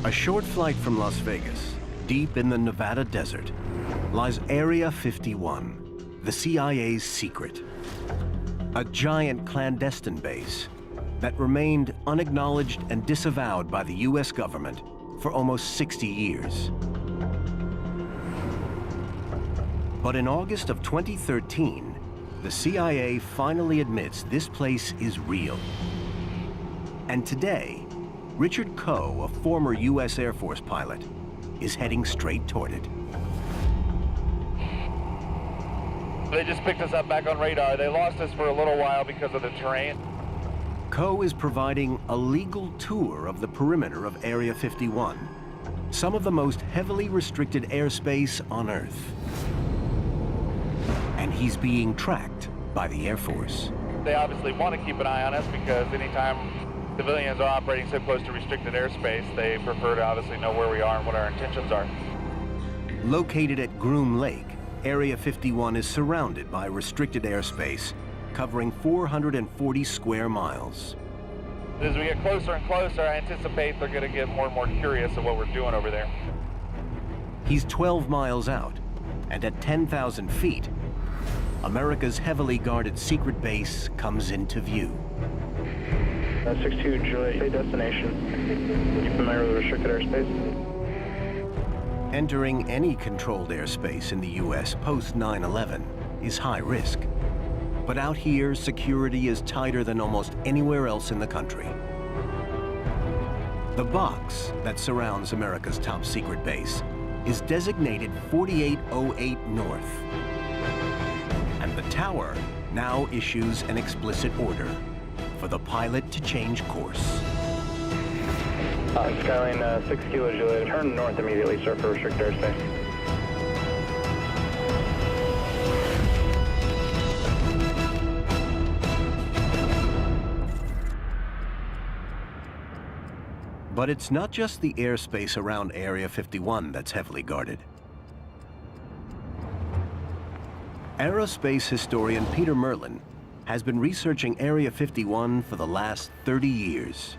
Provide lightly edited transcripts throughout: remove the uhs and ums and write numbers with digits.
A short flight from Las Vegas, deep in the Nevada desert, lies Area 51, the CIA's secret. A giant clandestine base that remained unacknowledged and disavowed by the US government for almost 60 years. But in August of 2013, the CIA finally admits this place is real. And today, Richard Coe, a former US Air Force pilot, is heading straight toward it. They just picked us up back on radar. They lost us for a little while because of the terrain. Coe is providing a legal tour of the perimeter of Area 51, some of the most heavily restricted airspace on Earth. And he's being tracked by the Air Force. They obviously want to keep an eye on us because anytime civilians are operating so close to restricted airspace, they prefer to obviously know where we are and what our intentions are. Located at Groom Lake, Area 51 is surrounded by restricted airspace, covering 440 square miles. As we get closer and closer, I anticipate they're going to get more and more curious of what we're doing over there. He's 12 miles out, and at 10,000 feet, America's heavily guarded secret base comes into view. 62 Juliet destination. You familiar with restricted airspace? Entering any controlled airspace in the U.S. post 9/11 is high risk. But out here, security is tighter than almost anywhere else in the country. The box that surrounds America's top secret base is designated 4808 North. And the tower now issues an explicit order for the pilot to change course. Skyline 6 Kilo Juliet, turn north immediately, sir, for restricted airspace. But it's not just the airspace around Area 51 that's heavily guarded. Aerospace historian Peter Merlin has been researching Area 51 for the last 30 years.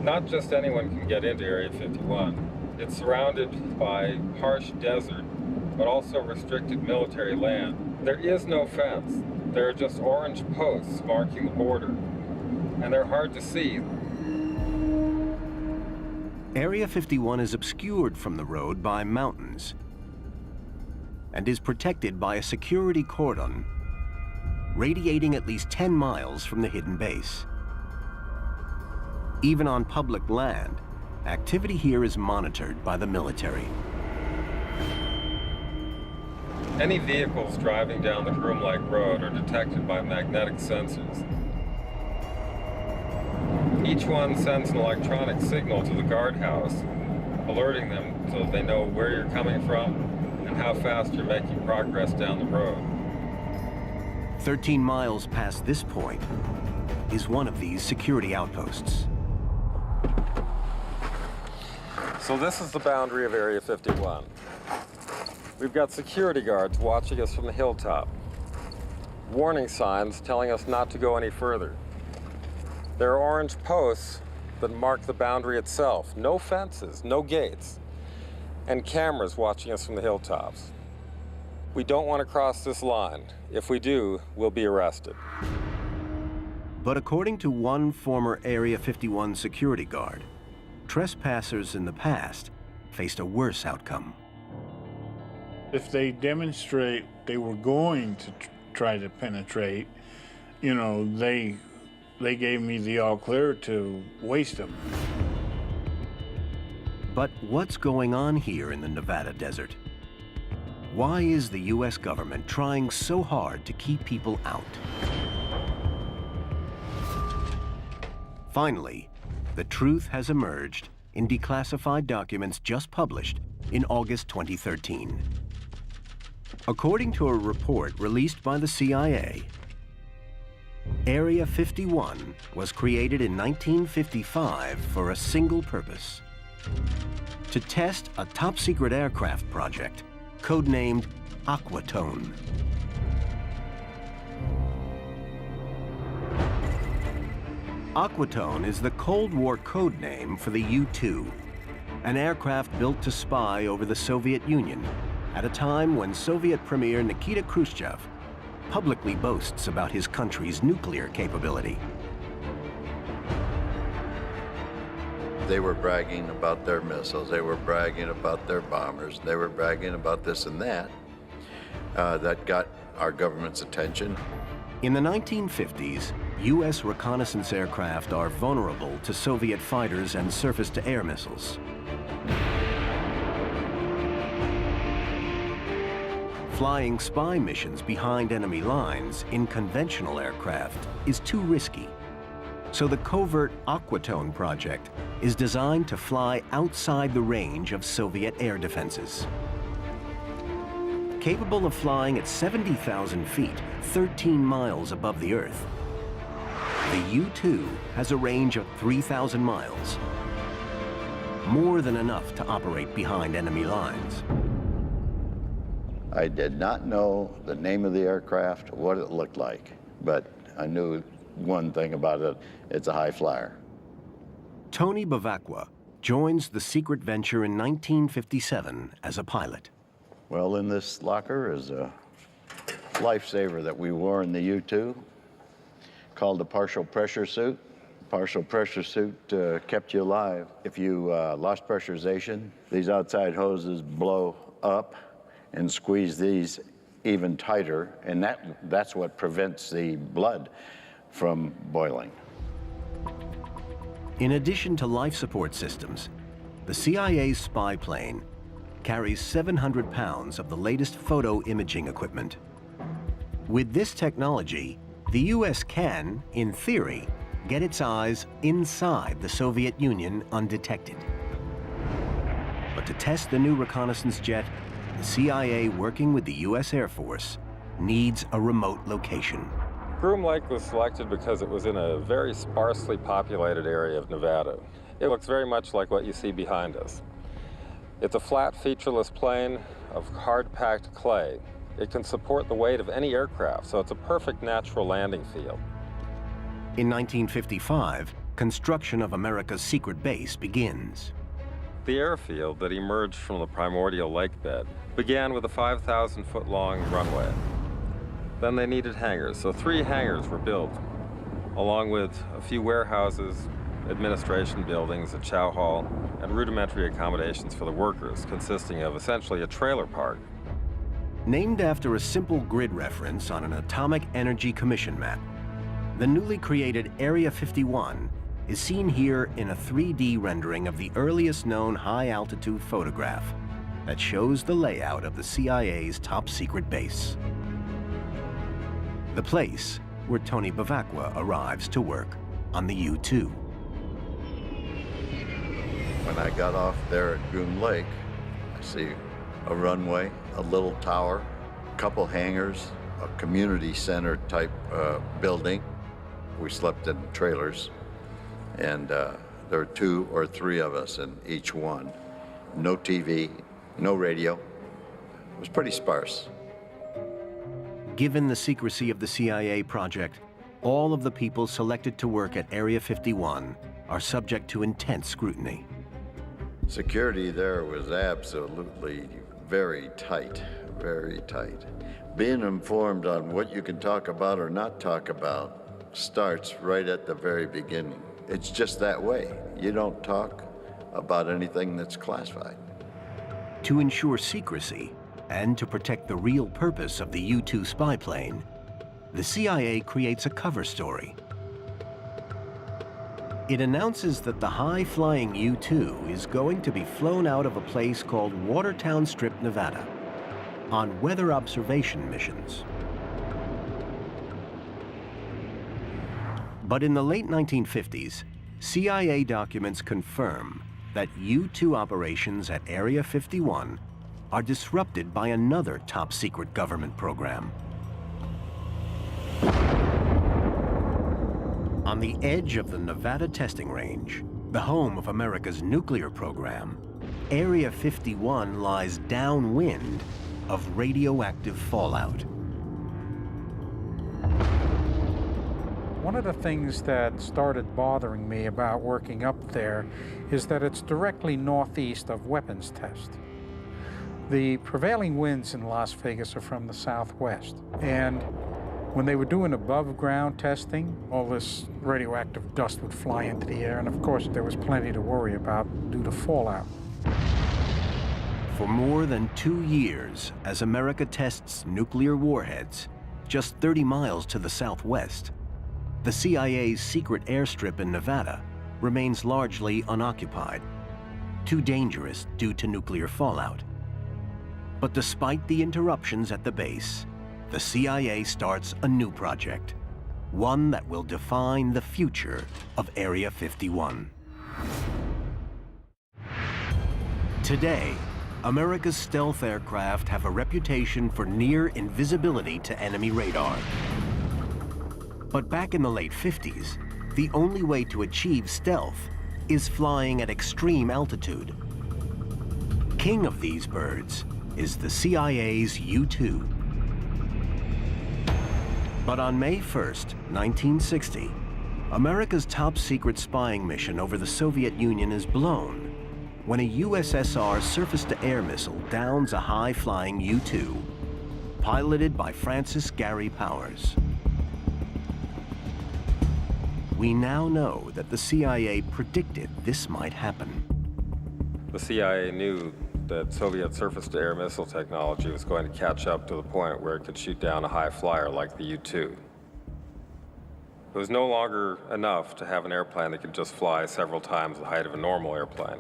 Not just anyone can get into Area 51. It's surrounded by harsh desert, but also restricted military land. There is no fence. There are just orange posts marking the border, and they're hard to see. Area 51 is obscured from the road by mountains and is protected by a security cordon radiating at least 10 miles from the hidden base. Even on public land, activity here is monitored by the military. Any vehicles driving down the Groom Lake Road are detected by magnetic sensors. Each one sends an electronic signal to the guardhouse, alerting them so that they know where you're coming from and how fast you're making progress down the road. 13 miles past this point is one of these security outposts. So this is the boundary of Area 51. We've got security guards watching us from the hilltop. Warning signs telling us not to go any further. There are orange posts that mark the boundary itself. No fences, no gates, and cameras watching us from the hilltops. We don't want to cross this line. If we do, we'll be arrested. But according to one former Area 51 security guard, trespassers in the past faced a worse outcome. If they demonstrate they were going to try to penetrate, you know, they gave me the all clear to waste them. But what's going on here in the Nevada desert? Why is the US government trying so hard to keep people out? Finally, the truth has emerged in declassified documents just published in August 2013. According to a report released by the CIA, Area 51 was created in 1955 for a single purpose: to test a top-secret aircraft project codenamed Aquatone. Aquatone is the Cold War code name for the U-2, an aircraft built to spy over the Soviet Union at a time when Soviet Premier Nikita Khrushchev publicly boasts about his country's nuclear capability. They were bragging about their missiles, they were bragging about their bombers, they were bragging about this and that. That got our government's attention. In the 1950s, U.S. reconnaissance aircraft are vulnerable to Soviet fighters and surface-to-air missiles. Flying spy missions behind enemy lines in conventional aircraft is too risky. So the covert Aquatone project is designed to fly outside the range of Soviet air defenses. Capable of flying at 70,000 feet, 13 miles above the Earth, the U-2 has a range of 3,000 miles, more than enough to operate behind enemy lines. I did not know the name of the aircraft, what it looked like, but I knew one thing about it, it's a high flyer. Tony Bevacqua joins the secret venture in 1957 as a pilot. Well, in this locker is a lifesaver that we wore in the U-2 called a partial pressure suit. Partial pressure suit kept you alive. If you lost pressurization, these outside hoses blow up and squeeze these even tighter, and that's what prevents the blood from boiling. In addition to life support systems, the CIA's spy plane carries 700 pounds of the latest photo imaging equipment. With this technology, the U.S. can, in theory, get its eyes inside the Soviet Union undetected. But to test the new reconnaissance jet, the CIA, working with the U.S. Air Force, needs a remote location. Groom Lake was selected because it was in a very sparsely populated area of Nevada. It looks very much like what you see behind us. It's a flat, featureless plain of hard-packed clay. It can support the weight of any aircraft, so it's a perfect natural landing field. In 1955, construction of America's secret base begins. The airfield that emerged from the primordial lake bed began with a 5,000-foot-long runway. Then they needed hangars, so 3 hangars were built, along with a few warehouses, administration buildings, a chow hall, and rudimentary accommodations for the workers, consisting of essentially a trailer park. Named after a simple grid reference on an Atomic Energy Commission map, the newly created Area 51 is seen here in a 3D rendering of the earliest known high-altitude photograph that shows the layout of the CIA's top-secret base. The place where Tony Bevacqua arrives to work on the U-2. When I got off there at Groom Lake, I see a runway, a little tower, a couple hangars, a community center type building. We slept in trailers, and there were 2 or 3 of us in each one. No TV, no radio. It was pretty sparse. Given the secrecy of the CIA project, all of the people selected to work at Area 51 are subject to intense scrutiny. Security there was absolutely very tight, very tight. Being informed on what you can talk about or not talk about starts right at the very beginning. It's just that way. You don't talk about anything that's classified. To ensure secrecy and to protect the real purpose of the U-2 spy plane, the CIA creates a cover story. It announces that the high-flying U-2 is going to be flown out of a place called Watertown Strip, Nevada, on weather observation missions. But in the late 1950s, CIA documents confirm that U-2 operations at Area 51 are disrupted by another top-secret government program. On the edge of the Nevada testing range, the home of America's nuclear program, Area 51 lies downwind of radioactive fallout. One of the things that started bothering me about working up there is that it's directly northeast of weapons test. The prevailing winds in Las Vegas are from the southwest, and when they were doing above-ground testing, all this radioactive dust would fly into the air, and of course there was plenty to worry about due to fallout. For more than 2 years, as America tests nuclear warheads, just 30 miles to the southwest, the CIA's secret airstrip in Nevada remains largely unoccupied, too dangerous due to nuclear fallout. But despite the interruptions at the base, the CIA starts a new project, one that will define the future of Area 51. Today, America's stealth aircraft have a reputation for near invisibility to enemy radar. But back in the late 50s, the only way to achieve stealth is flying at extreme altitude. King of these birds is the CIA's U-2. But on May 1st, 1960, America's top-secret spying mission over the Soviet Union is blown when a USSR surface-to-air missile downs a high-flying U-2, piloted by Francis Gary Powers. We now know that the CIA predicted this might happen. The CIA knew that Soviet surface-to-air missile technology was going to catch up to the point where it could shoot down a high flyer like the U-2. It was no longer enough to have an airplane that could just fly several times the height of a normal airplane.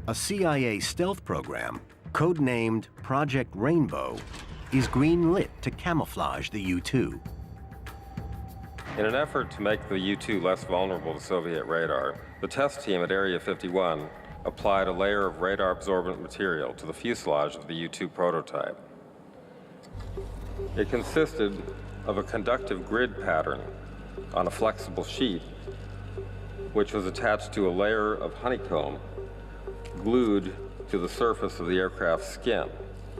A CIA stealth program, codenamed Project Rainbow, is green-lit to camouflage the U-2. In an effort to make the U-2 less vulnerable to Soviet radar, the test team at Area 51 applied a layer of radar-absorbent material to the fuselage of the U-2 prototype. It consisted of a conductive grid pattern on a flexible sheet, which was attached to a layer of honeycomb glued to the surface of the aircraft's skin.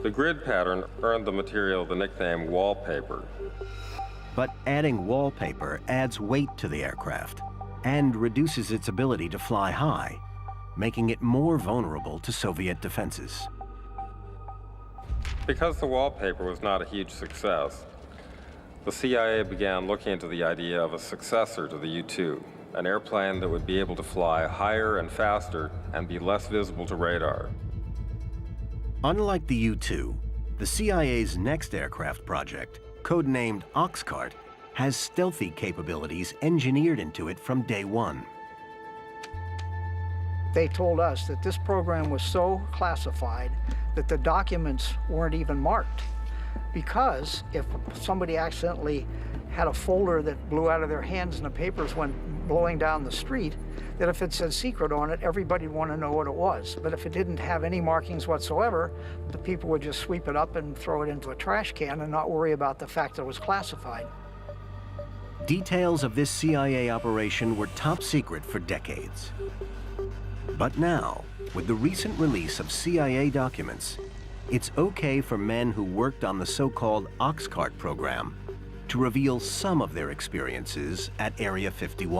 The grid pattern earned the material the nickname wallpaper. But adding wallpaper adds weight to the aircraft and reduces its ability to fly high, making it more vulnerable to Soviet defenses. Because the wallpaper was not a huge success, the CIA began looking into the idea of a successor to the U-2, an airplane that would be able to fly higher and faster and be less visible to radar. Unlike the U-2, the CIA's next aircraft project, codenamed Oxcart, has stealthy capabilities engineered into it from day one. They told us that this program was so classified that the documents weren't even marked, because if somebody accidentally had a folder that blew out of their hands and the papers went blowing down the street, that if it said secret on it, everybody would want to know what it was. But if it didn't have any markings whatsoever, the people would just sweep it up and throw it into a trash can and not worry about the fact that it was classified. Details of this CIA operation were top secret for decades. But now, with the recent release of CIA documents, it's okay for men who worked on the so-called Oxcart program to reveal some of their experiences at Area 51.